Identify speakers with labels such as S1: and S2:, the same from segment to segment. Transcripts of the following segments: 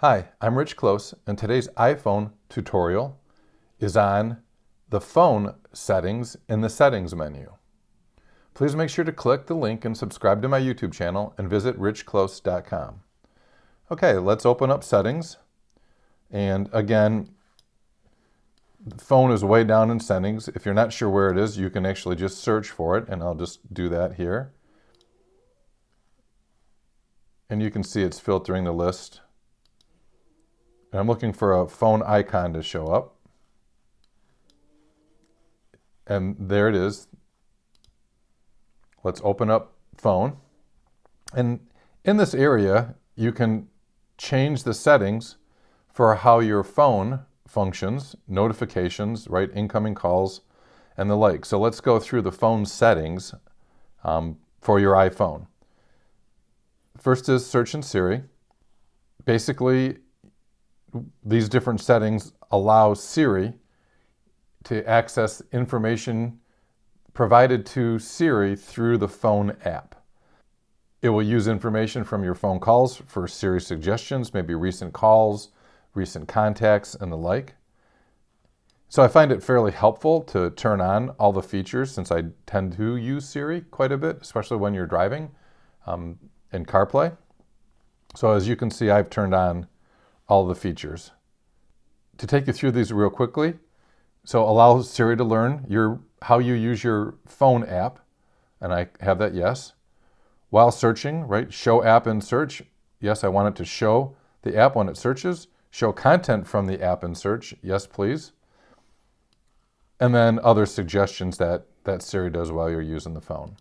S1: Hi, I'm Rich Close, and today's iPhone tutorial is on the phone settings in the settings menu. Please make sure to click the link and subscribe to my YouTube channel and visit richclose.com. Okay, let's open up settings. And again, the phone is way down in settings. If you're not sure where it is, you can actually just search for it, and I'll just do that here. And you can see it's filtering the list. And I'm looking for a phone icon to show up. And there it is. Let's open up phone. And in this area, you can change the settings for how your phone functions, notifications, right, incoming calls, and the like. So let's go through the phone settings for your iPhone. First is search in Siri. Basically, these different settings allow Siri to access information provided to Siri through the phone app. It will use information from your phone calls for Siri suggestions, maybe recent calls, recent contacts, and the like. So I find it fairly helpful to turn on all the features since I tend to use Siri quite a bit, especially when you're driving in CarPlay. So as you can see, I've turned on all the features. To take you through these real quickly, so allow Siri to learn how you use your phone app, and I have that yes. While searching, right, show app in search, yes, I want it to show the app when it searches. Show content from the app in search, yes please. And then other suggestions that Siri does while you're using the phone.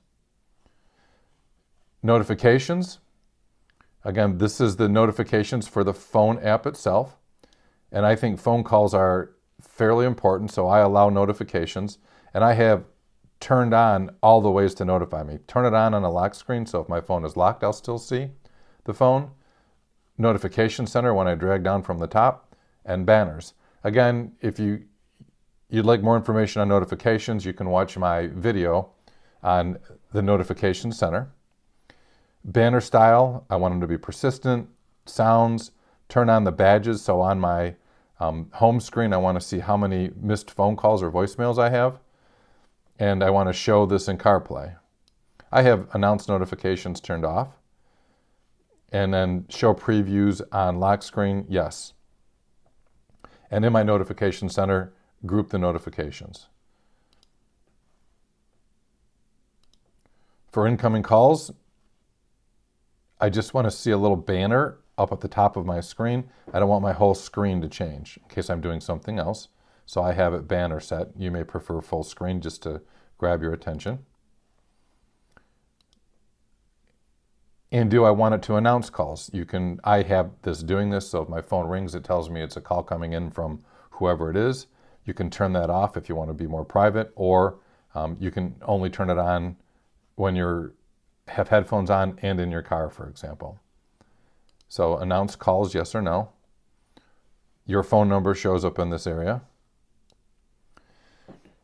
S1: Notifications. Again, this is the notifications for the phone app itself. And I think phone calls are fairly important, so I allow notifications. And I have turned on all the ways to notify me. Turn it on a lock screen, so if my phone is locked, I'll still see the phone. Notification center when I drag down from the top, and banners. Again, if you'd like more information on notifications, you can watch my video on the notification center. Banner style, I want them to be persistent. Sounds, turn on the badges, so on my home screen, I want to see how many missed phone calls or voicemails I have. And I want to show this in CarPlay. I have announced notifications turned off. And then show previews on lock screen, yes. And in my notification center, group the notifications. For incoming calls, I just want to see a little banner up at the top of my screen. I don't want my whole screen to change in case I'm doing something else. So I have it banner set. You may prefer full screen just to grab your attention. And do I want it to announce calls? I have this doing this, so if my phone rings, it tells me it's a call coming in from whoever it is. You can turn that off if you want to be more private, or you can only turn it on when you have headphones on and in your car, for example. So announce calls, yes or no. Your phone number shows up in this area.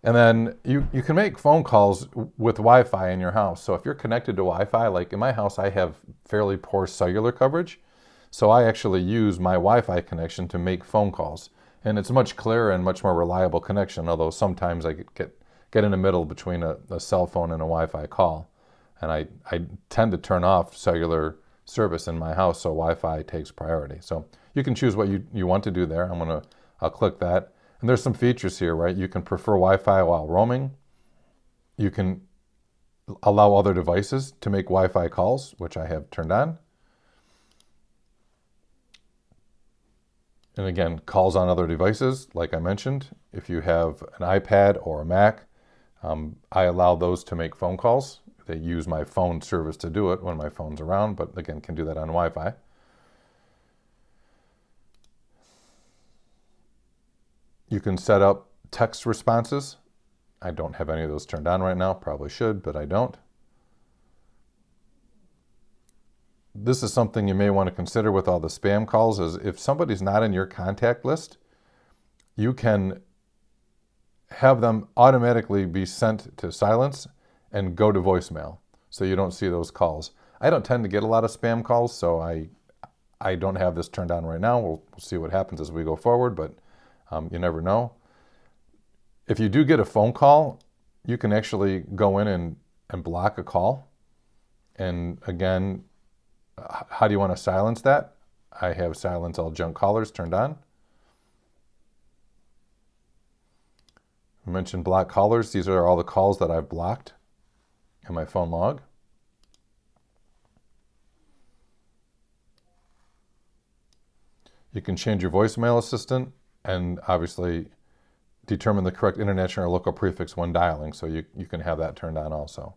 S1: And then you can make phone calls with Wi-Fi in your house. So if you're connected to Wi-Fi, like in my house, I have fairly poor cellular coverage. So I actually use my Wi-Fi connection to make phone calls. And it's a much clearer and much more reliable connection, although sometimes I get in the middle between a cell phone and a Wi-Fi call. And I tend to turn off cellular service in my house, so Wi-Fi takes priority. So you can choose what you want to do there. I'll click that. And there's some features here, right? You can prefer Wi-Fi while roaming. You can allow other devices to make Wi-Fi calls, which I have turned on. And again, calls on other devices, like I mentioned. If you have an iPad or a Mac, I allow those to make phone calls. They use my phone service to do it when my phone's around, but again, can do that on Wi-Fi. You can set up text responses. I don't have any of those turned on right now. Probably should, but I don't. This is something you may want to consider with all the spam calls, is if somebody's not in your contact list, you can have them automatically be sent to silence and go to voicemail, so you don't see those calls. I don't tend to get a lot of spam calls, so I I don't have this turned on right now. We'll see what happens as we go forward, but you never know. If you do get a phone call, you can actually go in and block a call. And again, how do you want to silence that? I have silence all junk callers turned on. I mentioned block callers. These are all the calls that I've blocked in my phone log. You can change your voicemail assistant and obviously determine the correct international or local prefix when dialing, so you can have that turned on also.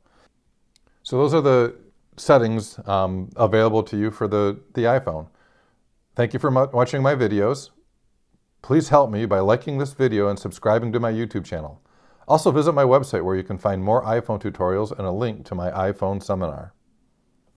S1: So those are the settings available to you for the iPhone. Thank you for watching my videos. Please help me by liking this video and subscribing to my YouTube channel. Also visit my website where you can find more iPhone tutorials and a link to my iPhone seminar.